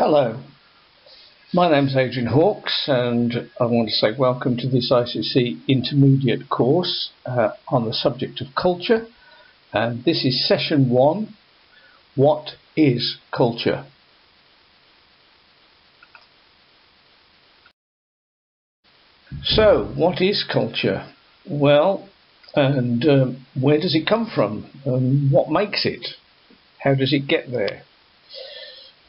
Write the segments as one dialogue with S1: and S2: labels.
S1: Hello, my name's Adrian Hawkes and I want to say welcome to this ICCE intermediate course on the subject of culture, and this is session 1, What is Culture? So, what is culture? Well, and where does it come from? What makes it? How does it get there?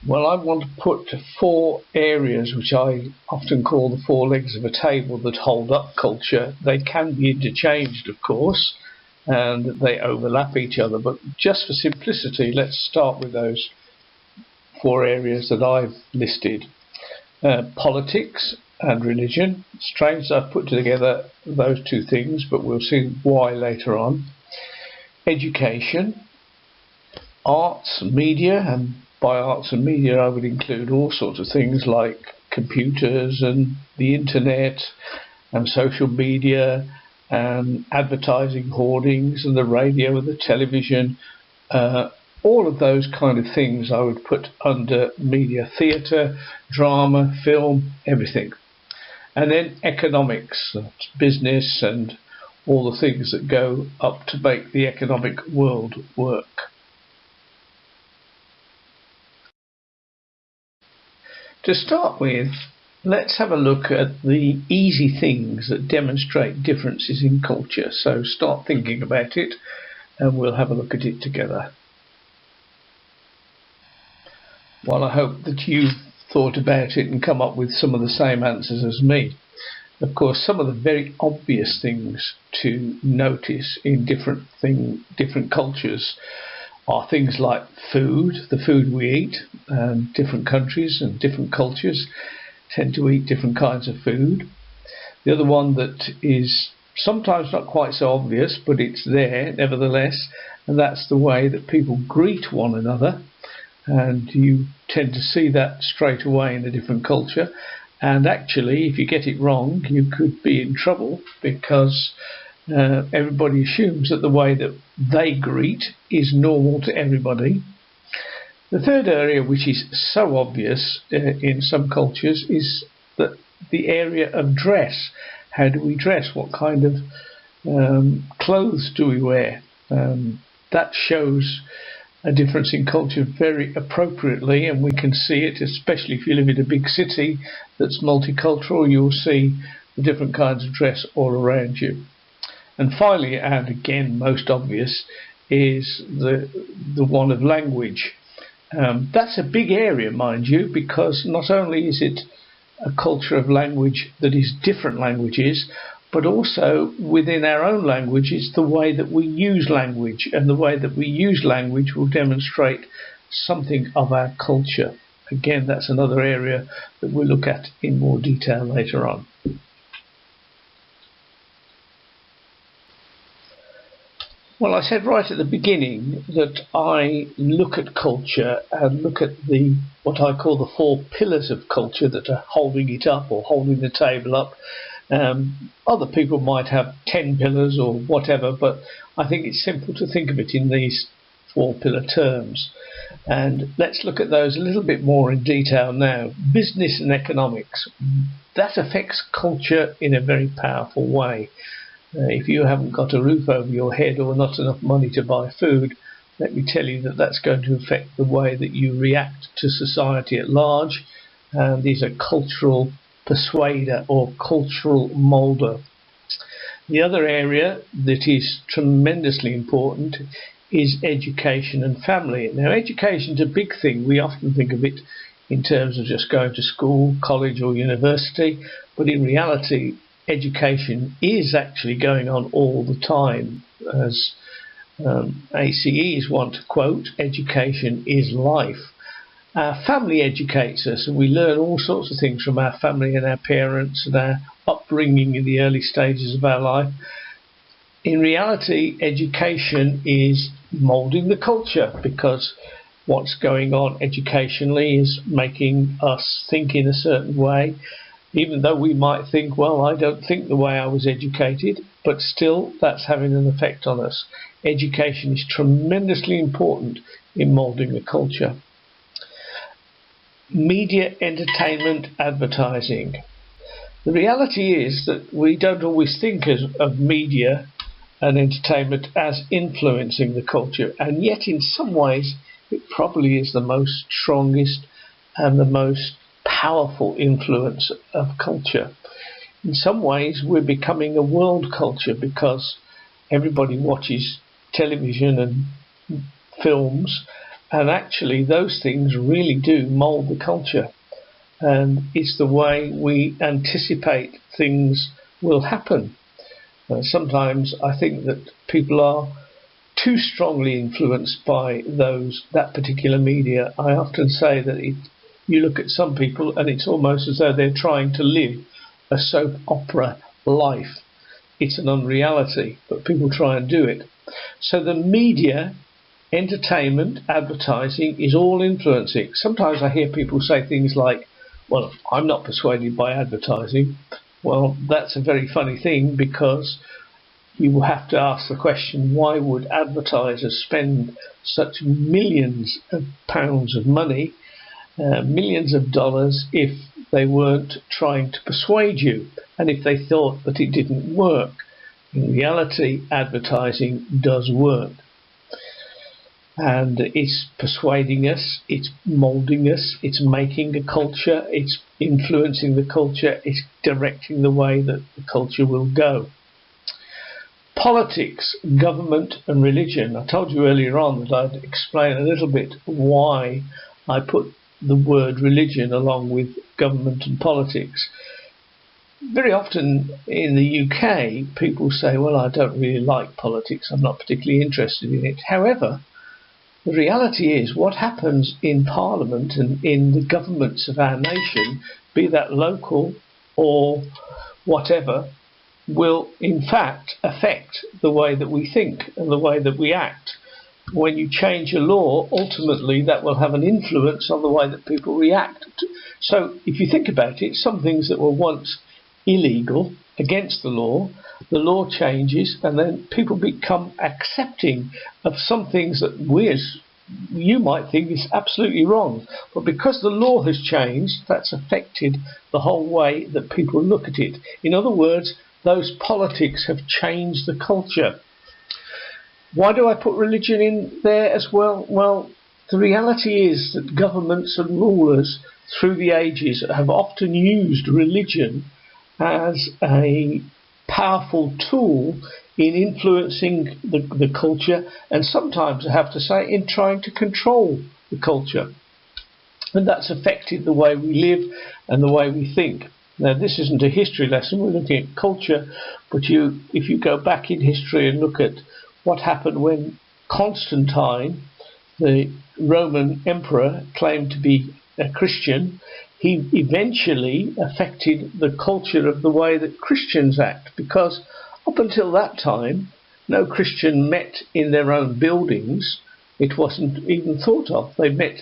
S1: Well, I want to put 4 areas which I often call the 4 legs of a table that hold up culture. They can be interchanged, of course, and they overlap each other, but just for simplicity, let's start with those 4 areas that I've listed. Politics and religion. Strange that I've put together those 2 things, but we'll see why later on. Education, arts, media, and by arts and media I would include all sorts of things like computers and the internet and social media and advertising hoardings and the radio and the television. All of those kind of things I would put under media, theatre, drama, film, everything. And then economics, business and all the things that go up to make the economic world work. To start with, let's have a look at the easy things that demonstrate differences in culture. So start thinking about it and we'll have a look at it together. Well, I hope that you've thought about it and come up with some of the same answers as me. Of course, some of the very obvious things to notice in different cultures are things like food, the food we eat. Different countries and different cultures tend to eat different kinds of food. The other one that is sometimes not quite so obvious, but it's there nevertheless, and that's the way that people greet one another. And you tend to see that straight away in a different culture. And actually, if you get it wrong, you could be in trouble because everybody assumes that the way that they greet is normal to everybody. The third area, which is so obvious in some cultures, is that the area of dress. How do we dress? What kind of clothes do we wear? That shows a difference in culture very appropriately, and we can see it, especially if you live in a big city that's multicultural. You'll see the different kinds of dress all around you. And finally, and again most obvious, is the one of language. That's a big area, mind you, because not only is it a culture of language that is different languages, but also within our own language it's the way that we use language, and the way that we use language will demonstrate something of our culture. Again, that's another area that we'll look at in more detail later on. Well, I said right at the beginning that I look at culture and look at what I call the 4 pillars of culture that are holding it up or holding the table up. Other people might have 10 pillars or whatever, but I think it's simple to think of it in these 4 pillar terms. And let's look at those a little bit more in detail now. Business and economics. That affects culture in a very powerful way. If you haven't got a roof over your head or not enough money to buy food, let me tell you that that's going to affect the way that you react to society at large. And these are cultural persuader or cultural moulder. The other area that is tremendously important is education and family. Now, education's a big thing. We often think of it in terms of just going to school, college or university, but in reality education is actually going on all the time. As ICCEs want to quote, education is life. Our family educates us, and we learn all sorts of things from our family and our parents and our upbringing in the early stages of our life. In reality, education is moulding the culture, because what's going on educationally is making us think in a certain way, even though we might think, well, I don't think the way I was educated, but still that's having an effect on us. Education is tremendously important in moulding the culture. Media, entertainment, advertising. The reality is that we don't always think of media and entertainment as influencing the culture, and yet in some ways it probably is the most strongest and the most powerful influence of culture. In some ways we're becoming a world culture because everybody watches television and films, and actually those things really do mould the culture, and it's the way we anticipate things will happen. Sometimes I think that people are too strongly influenced by that particular media. I often say that you look at some people and it's almost as though they're trying to live a soap opera life. It's an unreality, but people try and do it. So the media, entertainment, advertising is all influencing. Sometimes I hear people say things like, well, I'm not persuaded by advertising. Well, that's a very funny thing, because you will have to ask the question, why would advertisers spend such millions of pounds of money, millions of dollars, if they weren't trying to persuade you and if they thought that it didn't work? In reality, advertising does work. And it's persuading us, it's moulding us, it's making a culture, it's influencing the culture, it's directing the way that the culture will go. Politics, government and religion. I told you earlier on that I'd explain a little bit why I put the word religion along with government and politics. Very often in the UK, people say, well, I don't really like politics, I'm not particularly interested in it. However, the reality is what happens in Parliament and in the governments of our nation, be that local or whatever, will in fact affect the way that we think and the way that we act. When you change a law, ultimately that will have an influence on the way that people react. So if you think about it, some things that were once illegal, against the law changes, and then people become accepting of some things that you might think is absolutely wrong. But because the law has changed, that's affected the whole way that people look at it. In other words, those politics have changed the culture. Why do I put religion in there as well? Well, the reality is that governments and rulers through the ages have often used religion as a powerful tool in influencing the culture, and sometimes, I have to say, in trying to control the culture. And that's affected the way we live and the way we think. Now, this isn't a history lesson, we're looking at culture, but if you go back in history and look at what happened when Constantine, the Roman emperor, claimed to be a Christian, he eventually affected the culture of the way that Christians act, because up until that time, no Christian met in their own buildings. It wasn't even thought of. They met,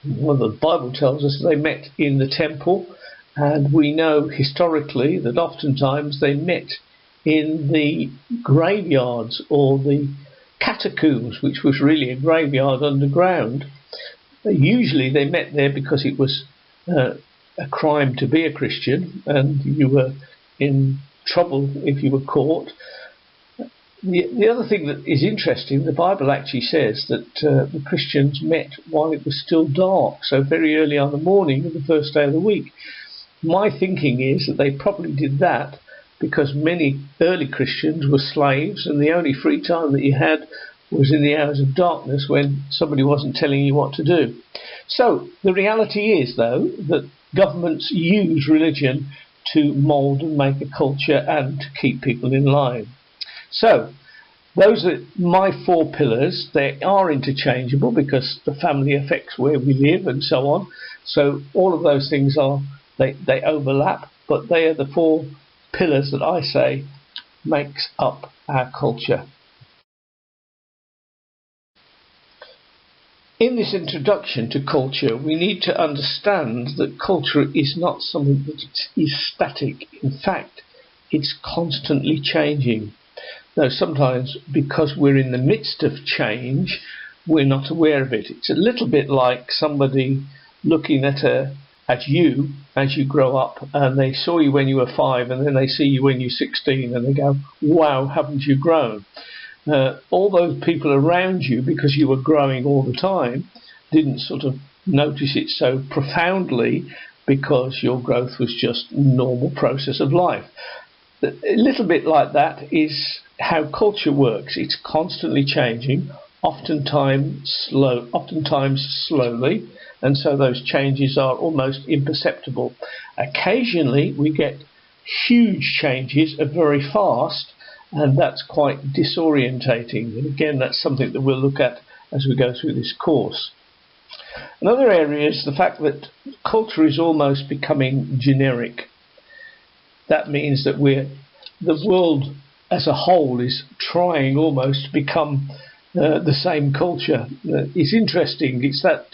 S1: well, the Bible tells us they met in the temple, and we know historically that oftentimes they met in the graveyards or the catacombs, which was really a graveyard underground. Usually they met there because it was a crime to be a Christian, and you were in trouble if you were caught. The other thing that is interesting, the Bible actually says that the Christians met while it was still dark, so very early on the morning of the first day of the week. My thinking is that they probably did that because many early Christians were slaves, and the only free time that you had was in the hours of darkness when somebody wasn't telling you what to do. So the reality is, though, that governments use religion to mould and make a culture and to keep people in line. So those are my 4 pillars. They are interchangeable because the family affects where we live and so on. So all of those things they overlap, but they are the 4 pillars that I say makes up our culture. In this introduction to culture, we need to understand that culture is not something that is static. In fact, it's constantly changing. Now, sometimes because we're in the midst of change, we're not aware of it. It's a little bit like somebody looking at you as you grow up, and they saw you when you were 5, and then they see you when you're 16, and they go, wow, haven't you grown? All those people around you, because you were growing all the time, didn't sort of notice it so profoundly, because your growth was just normal process of life. A little bit like that is how culture works. It's constantly changing, oftentimes slowly, and so those changes are almost imperceptible. Occasionally we get huge changes very fast, and that's quite disorientating. And again, that's something that we'll look at as we go through this course. Another area is the fact that culture is almost becoming generic. That means that the world as a whole is trying almost to become the same culture. It's interesting. It's that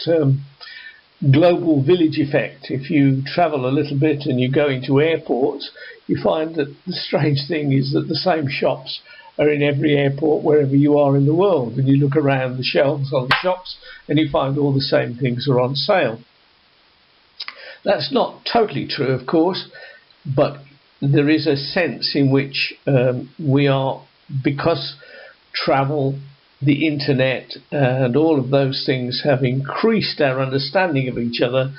S1: global village effect. If you travel a little bit and you go into airports, you find that the strange thing is that the same shops are in every airport wherever you are in the world, and you look around the shelves on the shops and you find all the same things are on sale. That's not totally true, of course, but there is a sense in which we are, because travel, the internet and all of those things have increased our understanding of each other,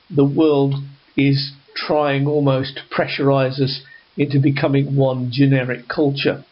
S1: the world is trying almost to pressurize us into becoming one generic culture.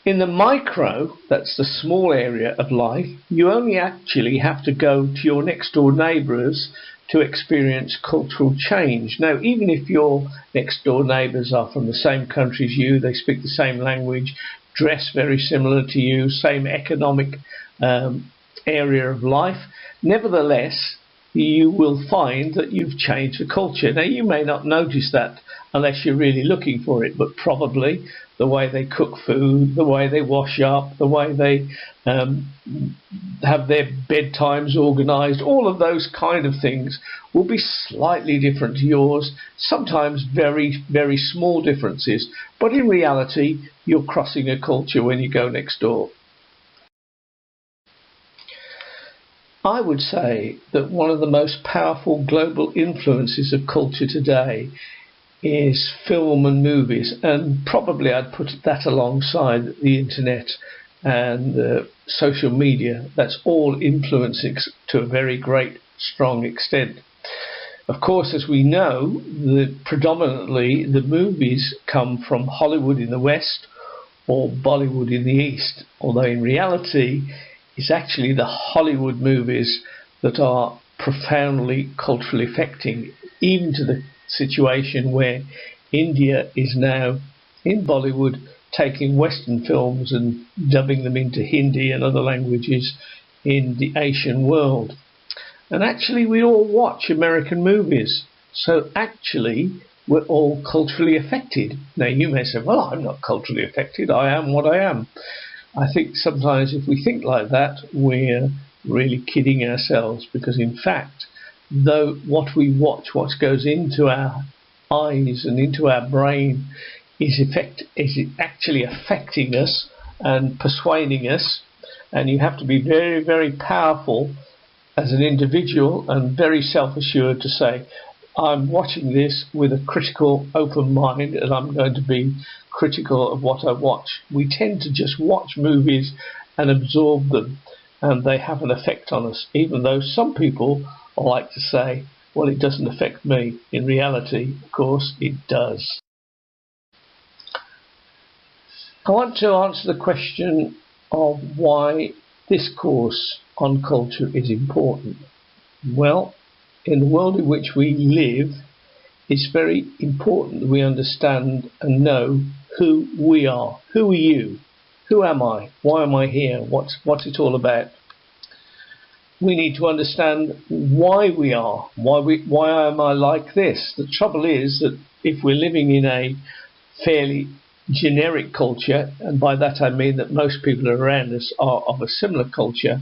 S1: In the micro, that's the small area of life, you only actually have to go to your next door neighbours to experience cultural change. Now, even if your next door neighbours are from the same country as you, they speak the same language, dress very similar to you, same economic area of life, nevertheless, you will find that you've changed the culture. Now, you may not notice that unless you're really looking for it, but probably the way they cook food, the way they wash up, the way they have their bedtimes organised, all of those kind of things will be slightly different to yours, sometimes very, very small differences, but in reality, you're crossing a culture when you go next door. I would say that one of the most powerful global influences of culture today is film and movies, and probably I'd put that alongside the internet and social media. That's all influencing to a very great, strong extent. Of course, as we know, predominantly the movies come from Hollywood in the West or Bollywood in the East, although in reality it's actually the Hollywood movies that are profoundly culturally affecting, even to the situation where India is now in Bollywood taking Western films and dubbing them into Hindi and other languages in the Asian world. And actually we all watch American movies, so actually we're all culturally affected. Now you may say, well, I'm not culturally affected, I am what I am. I think sometimes if we think like that, we're really kidding ourselves, because in fact, though what we watch, what goes into our eyes and into our brain is actually affecting us and persuading us, and you have to be very, very powerful as an individual and very self-assured to say, I'm watching this with a critical, open mind, and I'm going to be critical of what I watch. We tend to just watch movies and absorb them, and they have an effect on us, even though some people like to say, well, it doesn't affect me. In reality, of course, it does. I want to answer the question of why this course on culture is important. Well, in the world in which we live, it's very important that we understand and know who we are. Who are you? Who am I? Why am I here? What's it all about? We need to understand why we are. Why am I like this? The trouble is that if we're living in a fairly generic culture, and by that I mean that most people around us are of a similar culture,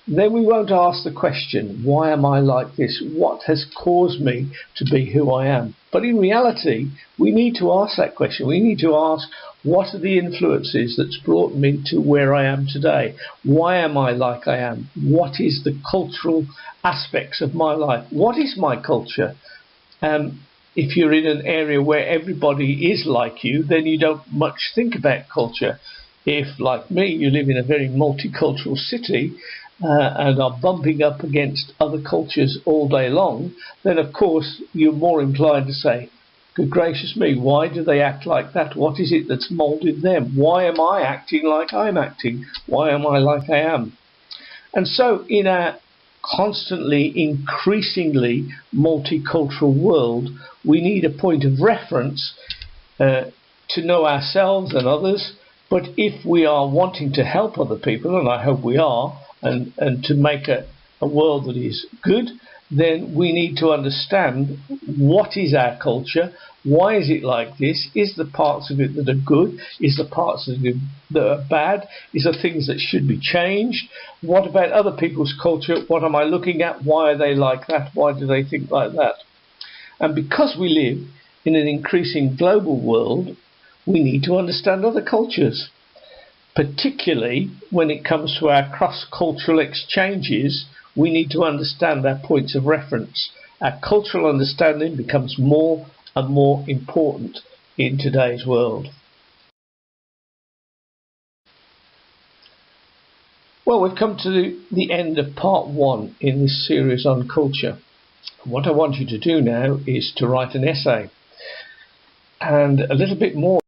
S1: then we won't ask the question, why am I like this? What has caused me to be who I am? But in reality, we need to ask that question. We need to ask, what are the influences that's brought me to where I am today? Why am I like I am? What is the cultural aspects of my life? What is my culture? If you're in an area where everybody is like you, then you don't much think about culture. If, like me, you live in a very multicultural city and are bumping up against other cultures all day long, then of course you're more inclined to say, good gracious me, why do they act like that? What is it that's moulded them? Why am I acting like I'm acting? Why am I like I am? And so in a constantly increasingly multicultural world, we need a point of reference to know ourselves and others. But if we are wanting to help other people, and I hope we are, and to make a world that is good, then we need to understand what is our culture, why is it like this, is the parts of it that are good, is the parts of it that are bad, is there things that should be changed, what about other people's culture, what am I looking at, why are they like that, why do they think like that? And because we live in an increasing global world, we need to understand other cultures, particularly when it comes to our cross-cultural exchanges. We need to understand our points of reference. Our cultural understanding becomes more and more important in today's world. Well, we've come to the end of part 1 in this series on culture. What I want you to do now is to write an essay and a little bit more